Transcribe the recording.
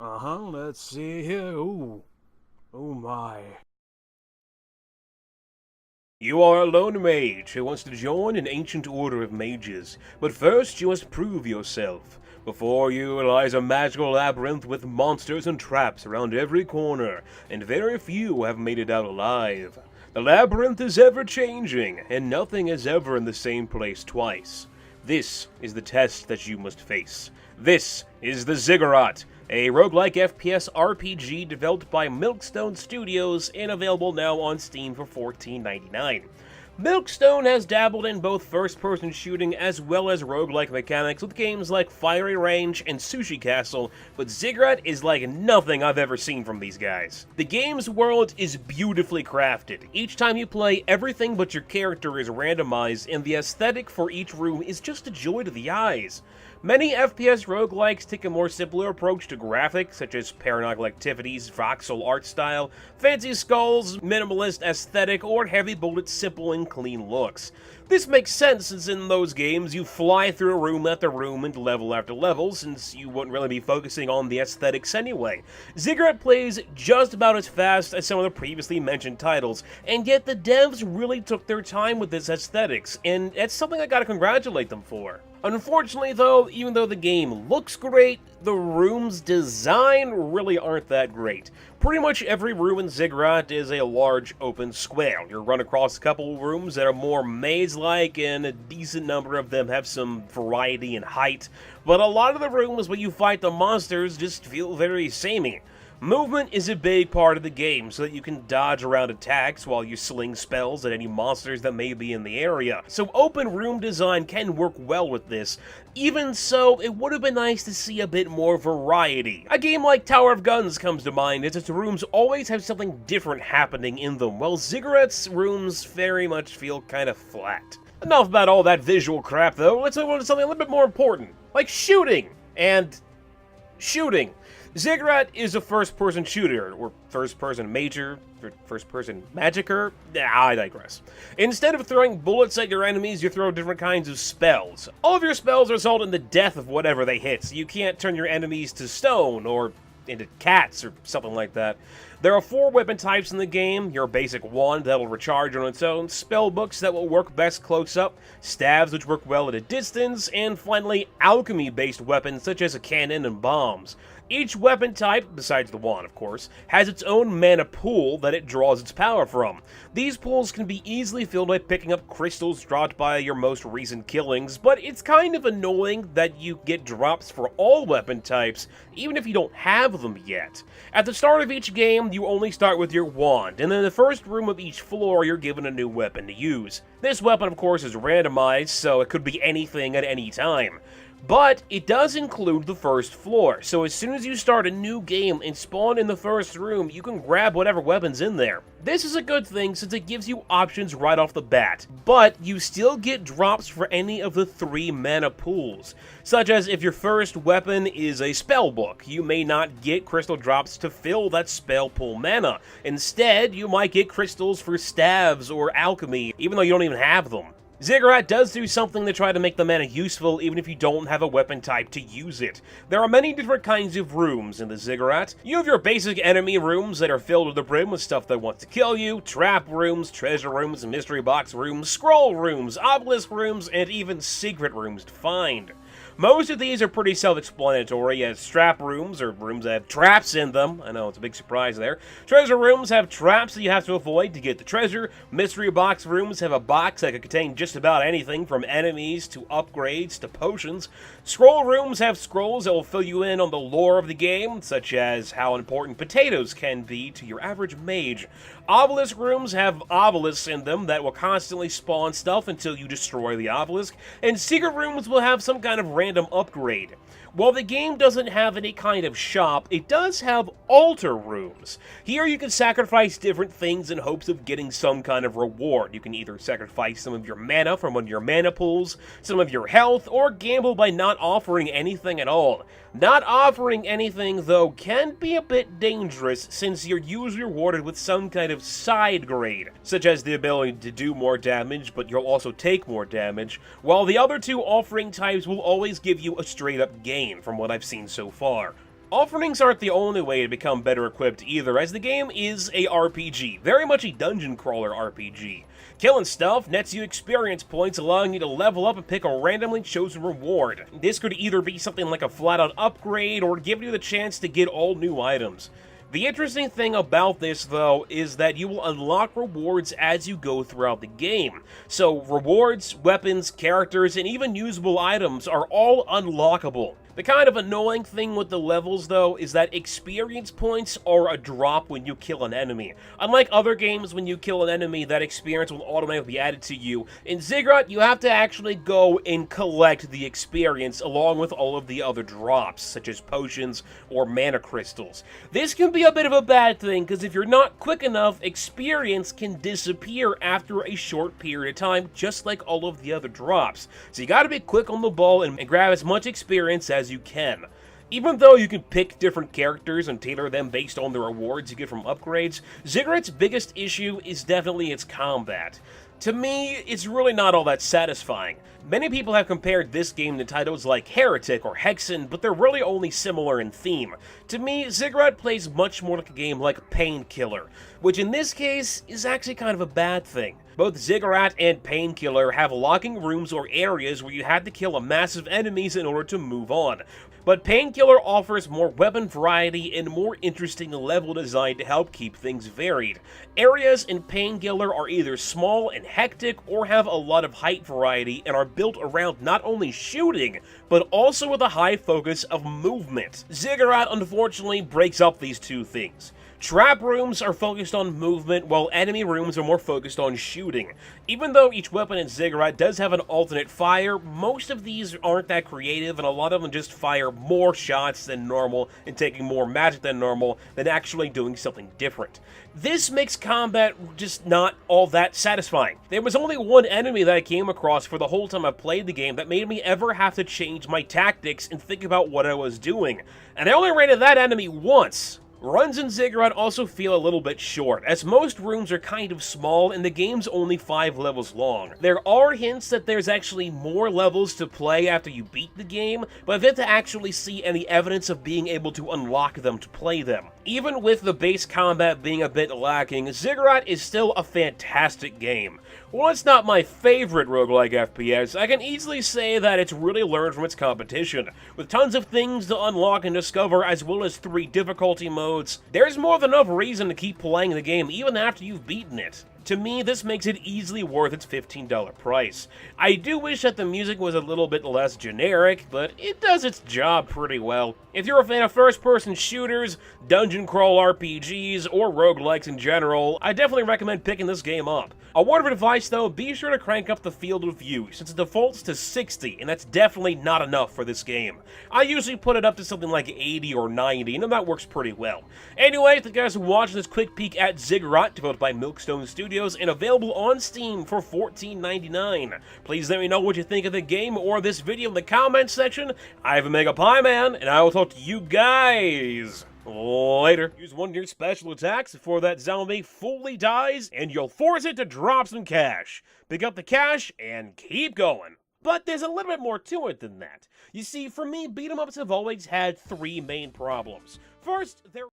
Let's see here. Ooh. Oh my. You are a lone mage who wants to join an ancient order of mages, but first you must prove yourself. Before you lies a magical labyrinth with monsters and traps around every corner, and very few have made it out alive. The labyrinth is ever-changing, and nothing is ever in the same place twice. This is the test that you must face. This is the Ziggurat, a roguelike FPS RPG developed by Milkstone Studios and available now on Steam for $14.99. Milkstone has dabbled in both first-person shooting as well as roguelike mechanics with games like Fiery Range and Sushi Castle, but Ziggurat is like nothing I've ever seen from these guys. The game's world is beautifully crafted. Each time you play, everything but your character is randomized, and the aesthetic for each room is just a joy to the eyes. Many FPS roguelikes take a more simpler approach to graphics, such as paranormal activities, voxel art style, fancy skulls, minimalist aesthetic, or heavy bullet simple and clean looks. This makes sense since in those games you fly through room after room and level after level, since you wouldn't really be focusing on the aesthetics anyway. Ziggurat plays just about as fast as some of the previously mentioned titles, and yet the devs really took their time with this aesthetics, and it's something I gotta congratulate them for. Unfortunately though, even though the game looks great, the rooms' design really aren't that great. Pretty much every room in Ziggurat is a large open square. You'll run across a couple rooms that are more maze-like, and a decent number of them have some variety in height, but a lot of the rooms where you fight the monsters just feel very samey. Movement is a big part of the game, so that you can dodge around attacks while you sling spells at any monsters that may be in the area. So open room design can work well with this. Even so, it would have been nice to see a bit more variety. A game like Tower of Guns comes to mind, as its rooms always have something different happening in them, while Ziggurat's rooms very much feel kind of flat. Enough about all that visual crap though, let's move on to something a little bit more important, like shooting. Ziggurat is a first-person shooter, or first-person major, or first-person magicer. I digress. Instead of throwing bullets at your enemies, you throw different kinds of spells. All of your spells result in the death of whatever they hit, so you can't turn your enemies to stone, or into cats, or something like that. There are 4 weapon types in the game: your basic wand that'll recharge on its own, spell books that will work best close up, staves which work well at a distance, and finally alchemy-based weapons such as a cannon and bombs. Each weapon type, besides the wand of course, has its own mana pool that it draws its power from. These pools can be easily filled by picking up crystals dropped by your most recent killings, but it's kind of annoying that you get drops for all weapon types, even if you don't have them yet. At the start of each game, you only start with your wand, and in the first room of each floor you're given a new weapon to use. This weapon of course is randomized, so it could be anything at any time. But it does include the first floor, so as soon as you start a new game and spawn in the first room, you can grab whatever weapon's in there. This is a good thing since it gives you options right off the bat, but you still get drops for any of the 3 mana pools, such as if your first weapon is a spell book, you may not get crystal drops to fill that spell pool mana. Instead, you might get crystals for staves or alchemy, even though you don't even have them. Ziggurat does do something to try to make the mana useful even if you don't have a weapon type to use it. There are many different kinds of rooms in the Ziggurat. You have your basic enemy rooms that are filled to the brim with stuff that wants to kill you, trap rooms, treasure rooms, mystery box rooms, scroll rooms, obelisk rooms, and even secret rooms to find. Most of these are pretty self-explanatory, as trap rooms, or rooms that have traps in them. I know, it's a big surprise there. Treasure rooms have traps that you have to avoid to get the treasure. Mystery box rooms have a box that could contain just about anything from enemies to upgrades to potions. Scroll rooms have scrolls that will fill you in on the lore of the game, such as how important potatoes can be to your average mage. Obelisk rooms have obelisks in them that will constantly spawn stuff until you destroy the obelisk, and secret rooms will have some kind of random upgrade. While the game doesn't have any kind of shop, it does have altar rooms. Here you can sacrifice different things in hopes of getting some kind of reward. You can either sacrifice some of your mana from one of your mana pools, some of your health, or gamble by not offering anything at all. Not offering anything, though, can be a bit dangerous since you're usually rewarded with some kind of side grade, such as the ability to do more damage, but you'll also take more damage, while the other 2 offering types will always give you a straight-up gain from what I've seen so far. Offerings aren't the only way to become better equipped either, as the game is a RPG, very much a dungeon crawler RPG. Killing stuff nets you experience points, allowing you to level up and pick a randomly chosen reward. This could either be something like a flat-out upgrade, or give you the chance to get all new items. The interesting thing about this, though, is that you will unlock rewards as you go throughout the game. So, rewards, weapons, characters, and even usable items are all unlockable. The kind of annoying thing with the levels, though, is that experience points are a drop when you kill an enemy. Unlike other games, when you kill an enemy, that experience will automatically be added to you. In Ziggurat, you have to actually go and collect the experience along with all of the other drops, such as potions or mana crystals. This can be a bit of a bad thing, because if you're not quick enough, experience can disappear after a short period of time, just like all of the other drops. So you gotta be quick on the ball and grab as much experience as you can. Even though you can pick different characters and tailor them based on the rewards you get from upgrades, Ziggurat's biggest issue is definitely its combat. To me, it's really not all that satisfying. Many people have compared this game to titles like Heretic or Hexen, but they're really only similar in theme. To me, Ziggurat plays much more like a game like Painkiller, which in this case is actually kind of a bad thing. Both Ziggurat and Painkiller have locking rooms or areas where you had to kill a massive enemies in order to move on. But Painkiller offers more weapon variety and more interesting level design to help keep things varied. Areas in Painkiller are either small and hectic or have a lot of height variety and are built around not only shooting, but also with a high focus of movement. Ziggurat unfortunately breaks up these two things. Trap rooms are focused on movement, while enemy rooms are more focused on shooting. Even though each weapon in Ziggurat does have an alternate fire, most of these aren't that creative, and a lot of them just fire more shots than normal and taking more magic than normal than actually doing something different. This makes combat just not all that satisfying. There was only one enemy that I came across for the whole time I played the game that made me ever have to change my tactics and think about what I was doing, and I only ran into that enemy once. Runs in Ziggurat also feel a little bit short, as most rooms are kind of small and the game's only 5 levels long. There are hints that there's actually more levels to play after you beat the game, but I've yet to actually see any evidence of being able to unlock them to play them. Even with the base combat being a bit lacking, Ziggurat is still a fantastic game. While it's not my favorite roguelike FPS, I can easily say that it's really learned from its competition. With tons of things to unlock and discover, as well as 3 difficulty modes, there's more than enough reason to keep playing the game even after you've beaten it. To me, this makes it easily worth its $15 price. I do wish that the music was a little bit less generic, but it does its job pretty well. If you're a fan of first-person shooters, dungeon crawl RPGs, or roguelikes in general, I definitely recommend picking this game up. A word of advice though, be sure to crank up the field of view, since it defaults to 60, and that's definitely not enough for this game. I usually put it up to something like 80 or 90, and that works pretty well. Anyway, thank you guys for watching this quick peek at Ziggurat, developed by Milkstone Studios, and available on Steam for $14.99. Please let me know what you think of the game or this video in the comments section. I've been MegapieMan, and I will talk to you guys later. Use one of your special attacks before that zombie fully dies, and you'll force it to drop some cash. Pick up the cash and keep going. But there's a little bit more to it than that. You see, for me, beat 'em ups have always had 3 main problems. First, they're